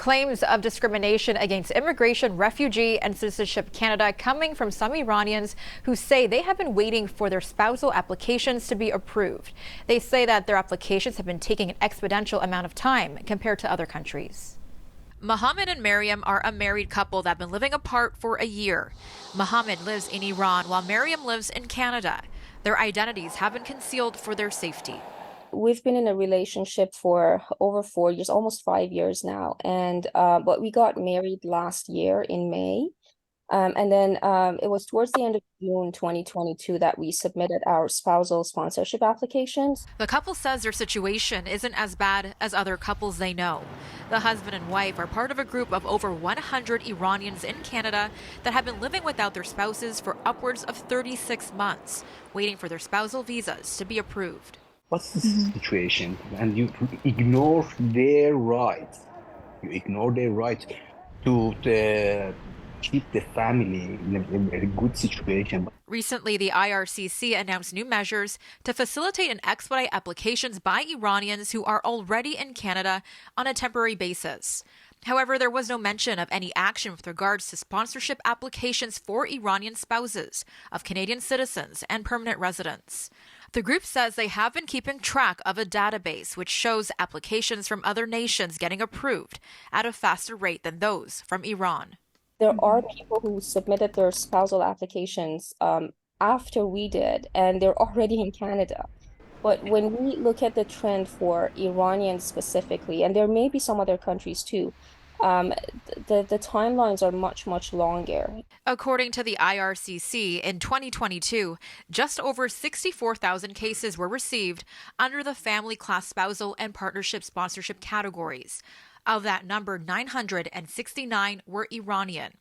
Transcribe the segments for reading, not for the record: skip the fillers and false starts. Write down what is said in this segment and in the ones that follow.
Claims of discrimination against Immigration, Refugee and Citizenship Canada coming from some Iranians who say they have been waiting for their spousal applications to be approved. They say that their applications have been taking an exponential amount of time compared to other countries. Mohammed and Mariam are a married couple that have been living apart for a year. Mohammed lives in Iran while Mariam lives in Canada. Their identities have been concealed for their safety. We've been in a relationship for over 4 years, almost 5 years now. But we got married last year in May. And then it was towards the end of June 2022 that we submitted our spousal sponsorship applications. The couple says their situation isn't as bad as other couples they know. The husband and wife are part of a group of over 100 Iranians in Canada that have been living without their spouses for upwards of 36 months, waiting for their spousal visas to be approved. What's the situation? And you ignore their rights. You ignore their right to keep the family in a good situation. Recently, the IRCC announced new measures to facilitate and expedite applications by Iranians who are already in Canada on a temporary basis. However, there was no mention of any action with regards to sponsorship applications for Iranian spouses of Canadian citizens and permanent residents. The group says they have been keeping track of a database which shows applications from other nations getting approved at a faster rate than those from Iran. There are people who submitted their spousal applications after we did, and they're already in Canada. But when we look at the trend for Iranians specifically, and there may be some other countries too, the timelines are much, much longer. According to the IRCC, in 2022, just over 64,000 cases were received under the family, class, spousal, and partnership sponsorship categories. Of that number, 969 were Iranian.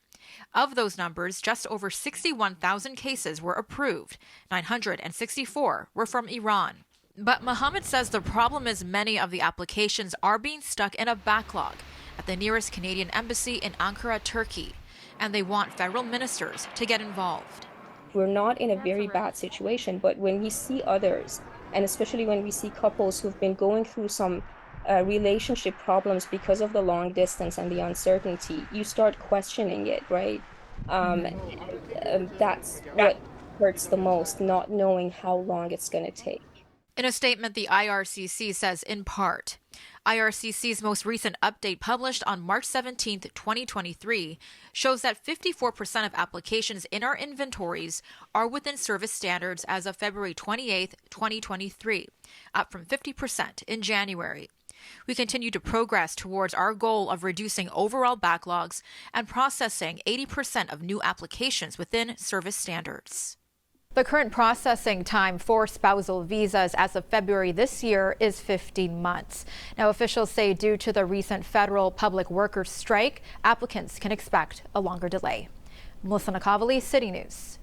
Of those numbers, just over 61,000 cases were approved. 964 were from Iran. But Mohammed says the problem is many of the applications are being stuck in a backlog at the nearest Canadian embassy in Ankara, Turkey, and they want federal ministers to get involved. We're not in a very bad situation, but when we see others, and especially when we see couples who've been going through some relationship problems because of the long distance and the uncertainty, you start questioning it, right? That's what hurts the most, not knowing how long it's going to take. In a statement, the IRCC says, in part, IRCC's most recent update published on March 17, 2023, shows that 54% of applications in our inventories are within service standards as of February 28, 2023, up from 50% in January. We continue to progress towards our goal of reducing overall backlogs and processing 80% of new applications within service standards. The current processing time for spousal visas as of February this year is 15 months. Now, officials say due to the recent federal public workers strike, applicants can expect a longer delay. Melissa Nakhavoly, City News.